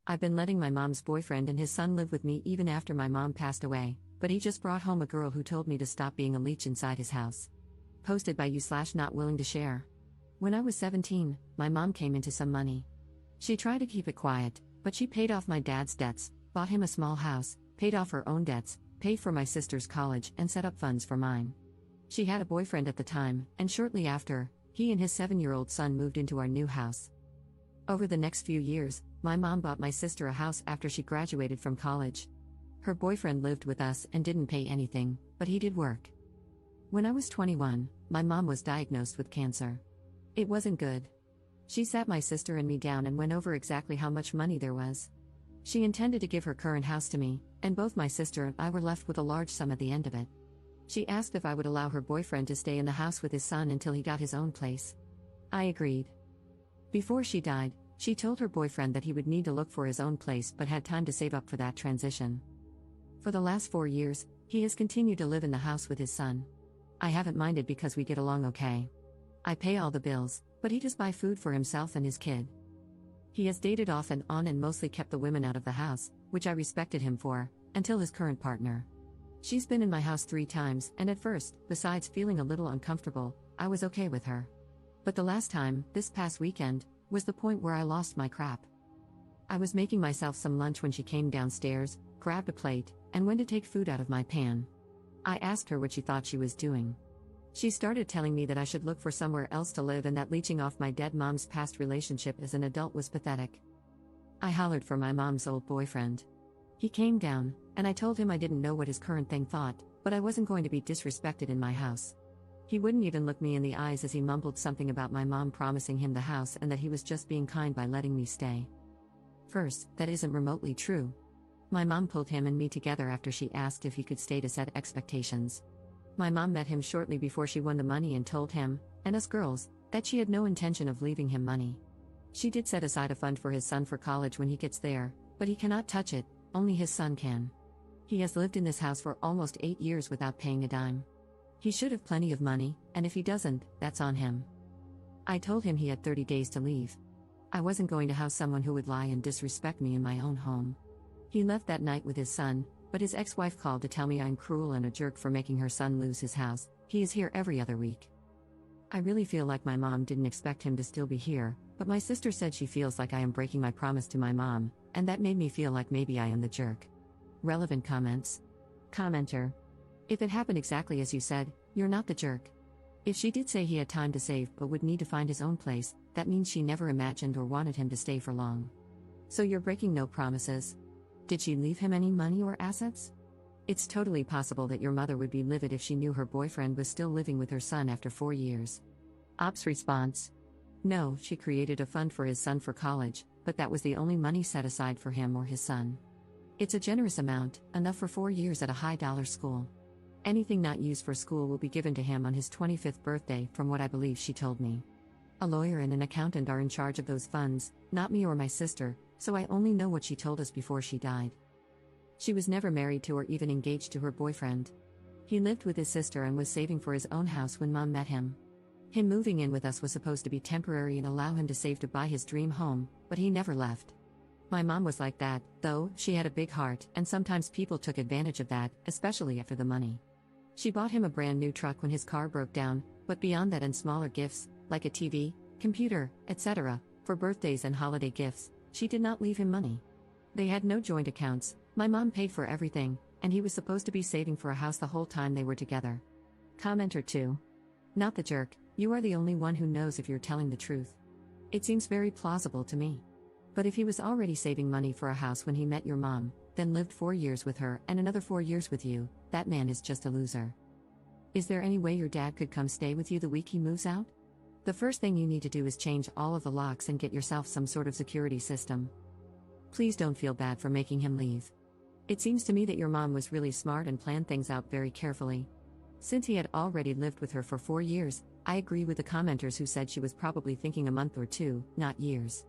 I've been letting my mom's boyfriend and his son live with me even after my mom passed away, but he just brought home a girl who told me to stop being a leech inside his house. Posted by you/not willing to share. When I was 17, my mom came into some money. She tried to keep it quiet, but she paid off my dad's debts, bought him a small house, paid off her own debts, paid for my sister's college, and set up funds for mine. She had a boyfriend at the time, and shortly after, he and his 7-year-old son moved into our new house. Over the next few years, my mom bought my sister a house after she graduated from college. Her boyfriend lived with us and didn't pay anything, but he did work. When I was 21, my mom was diagnosed with cancer. It wasn't good. She sat my sister and me down and went over exactly how much money there was. She intended to give her current house to me, and both my sister and I were left with a large sum at the end of it. She asked if I would allow her boyfriend to stay in the house with his son until he got his own place. I agreed. Before she died, she told her boyfriend that he would need to look for his own place but had time to save up for that transition. For the last 4 years, he has continued to live in the house with his son. I haven't minded because we get along okay. I pay all the bills, but he does buy food for himself and his kid. He has dated off and on and mostly kept the women out of the house, which I respected him for, until his current partner. She's been in my house 3 times, and at first, besides feeling a little uncomfortable, I was okay with her. But the last time, this past weekend, was the point where I lost my crap. I was making myself some lunch when she came downstairs, grabbed a plate, and went to take food out of my pan. I asked her what she thought she was doing. She started telling me that I should look for somewhere else to live and that leeching off my dead mom's past relationship as an adult was pathetic. I hollered for my mom's old boyfriend. He came down, and I told him I didn't know what his current thing thought, but I wasn't going to be disrespected in my house. He wouldn't even look me in the eyes as he mumbled something about my mom promising him the house and that he was just being kind by letting me stay. First, that isn't remotely true. My mom pulled him and me together after she asked if he could stay to set expectations. My mom met him shortly before she won the money and told him, and us girls, that she had no intention of leaving him money. She did set aside a fund for his son for college when he gets there, but he cannot touch it, only his son can. He has lived in this house for almost 8 years without paying a dime. He should have plenty of money, and if he doesn't, that's on him. I told him he had 30 days to leave. I wasn't going to house someone who would lie and disrespect me in my own home. He left that night with his son, but his ex-wife called to tell me I'm cruel and a jerk for making her son lose his house. He is here every other week. I really feel like my mom didn't expect him to still be here, but my sister said she feels like I am breaking my promise to my mom, and that made me feel like maybe I am the jerk. Relevant comments. Commenter. If it happened exactly as you said, you're not the jerk. If she did say he had time to save but would need to find his own place, that means she never imagined or wanted him to stay for long. So you're breaking no promises. Did she leave him any money or assets? It's totally possible that your mother would be livid if she knew her boyfriend was still living with her son after 4 years. Ops response. No, she created a fund for his son for college, but that was the only money set aside for him or his son. It's a generous amount, enough for 4 years at a high-dollar school. Anything not used for school will be given to him on his 25th birthday, from what I believe she told me. A lawyer and an accountant are in charge of those funds, not me or my sister, so I only know what she told us before she died. She was never married to or even engaged to her boyfriend. He lived with his sister and was saving for his own house when Mom met him. Him moving in with us was supposed to be temporary and allow him to save to buy his dream home, but he never left. My mom was like that, though. She had a big heart, and sometimes people took advantage of that, especially after the money. She bought him a brand new truck when his car broke down, but beyond that and smaller gifts, like a TV, computer, etc., for birthdays and holiday gifts, she did not leave him money. They had no joint accounts, my mom paid for everything, and he was supposed to be saving for a house the whole time they were together. Commenter 2. Not the jerk, you are the only one who knows if you're telling the truth. It seems very plausible to me. But if he was already saving money for a house when he met your mom, then lived 4 years with her and another 4 years with you, that man is just a loser. Is there any way your dad could come stay with you the week he moves out? The first thing you need to do is change all of the locks and get yourself some sort of security system. Please don't feel bad for making him leave. It seems to me that your mom was really smart and planned things out very carefully. Since he had already lived with her for 4 years, I agree with the commenters who said she was probably thinking a month or 2, not years.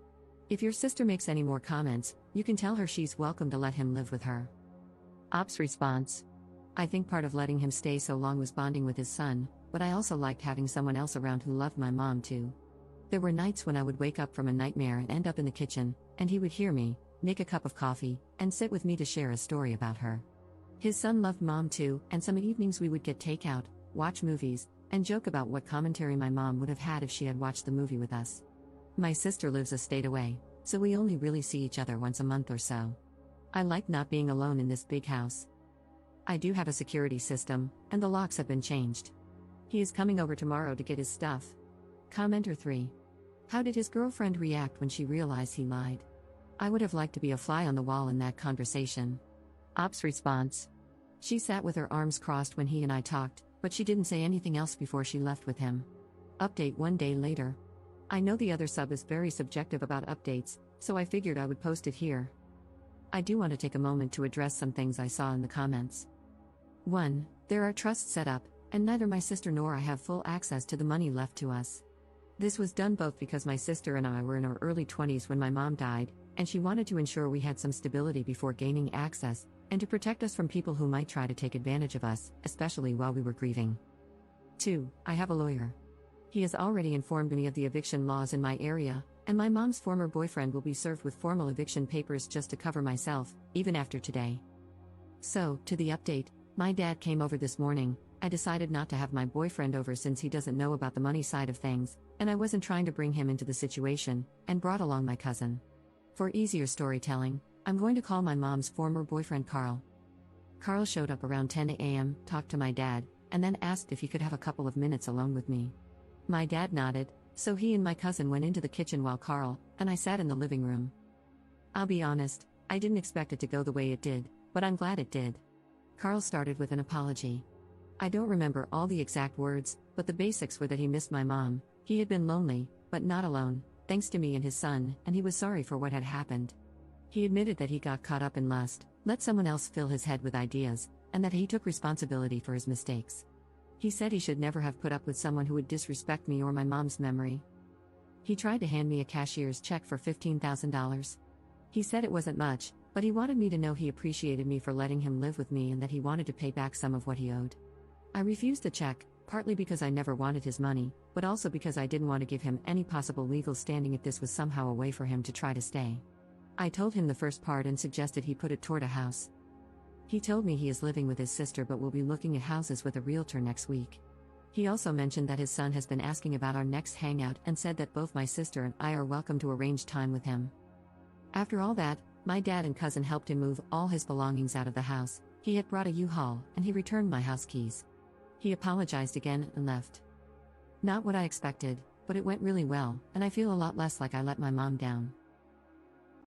If your sister makes any more comments, you can tell her she's welcome to let him live with her. Ops response. I think part of letting him stay so long was bonding with his son, but I also liked having someone else around who loved my mom too. There were nights when I would wake up from a nightmare and end up in the kitchen, and he would hear me, make a cup of coffee, and sit with me to share a story about her. His son loved mom too, and some evenings we would get takeout, watch movies, and joke about what commentary my mom would have had if she had watched the movie with us. My sister lives a state away, so we only really see each other once a month or so. I like not being alone in this big house. I do have a security system, and the locks have been changed. He is coming over tomorrow to get his stuff. Commenter 3. How did his girlfriend react when she realized he lied? I would have liked to be a fly on the wall in that conversation. Ops response. She sat with her arms crossed when he and I talked, but she didn't say anything else before she left with him. Update 1 day later. I know the other sub is very subjective about updates, so I figured I would post it here. I do want to take a moment to address some things I saw in the comments. 1. There are trusts set up, and neither my sister nor I have full access to the money left to us. This was done both because my sister and I were in our early 20s when my mom died, and she wanted to ensure we had some stability before gaining access, and to protect us from people who might try to take advantage of us, especially while we were grieving. 2. I have a lawyer. He has already informed me of the eviction laws in my area, and my mom's former boyfriend will be served with formal eviction papers just to cover myself, even after today. So, to the update, my dad came over this morning. I decided not to have my boyfriend over since he doesn't know about the money side of things, and I wasn't trying to bring him into the situation, and brought along my cousin. For easier storytelling, I'm going to call my mom's former boyfriend Carl. Carl showed up around 10 a.m., talked to my dad, and then asked if he could have a couple of minutes alone with me. My dad nodded, so he and my cousin went into the kitchen while Carl and I sat in the living room. I'll be honest, I didn't expect it to go the way it did, but I'm glad it did. Carl started with an apology. I don't remember all the exact words, but the basics were that he missed my mom, he had been lonely, but not alone, thanks to me and his son, and he was sorry for what had happened. He admitted that he got caught up in lust, let someone else fill his head with ideas, and that he took responsibility for his mistakes. He said he should never have put up with someone who would disrespect me or my mom's memory. He tried to hand me a cashier's check for $15,000. He said it wasn't much, but he wanted me to know he appreciated me for letting him live with me and that he wanted to pay back some of what he owed. I refused the check, partly because I never wanted his money, but also because I didn't want to give him any possible legal standing if this was somehow a way for him to try to stay. I told him the first part and suggested he put it toward a house. He told me he is living with his sister but will be looking at houses with a realtor next week. He also mentioned that his son has been asking about our next hangout and said that both my sister and I are welcome to arrange time with him. After all that, my dad and cousin helped him move all his belongings out of the house. He had brought a U-Haul, and he returned my house keys. He apologized again and left. Not what I expected, but it went really well, and I feel a lot less like I let my mom down.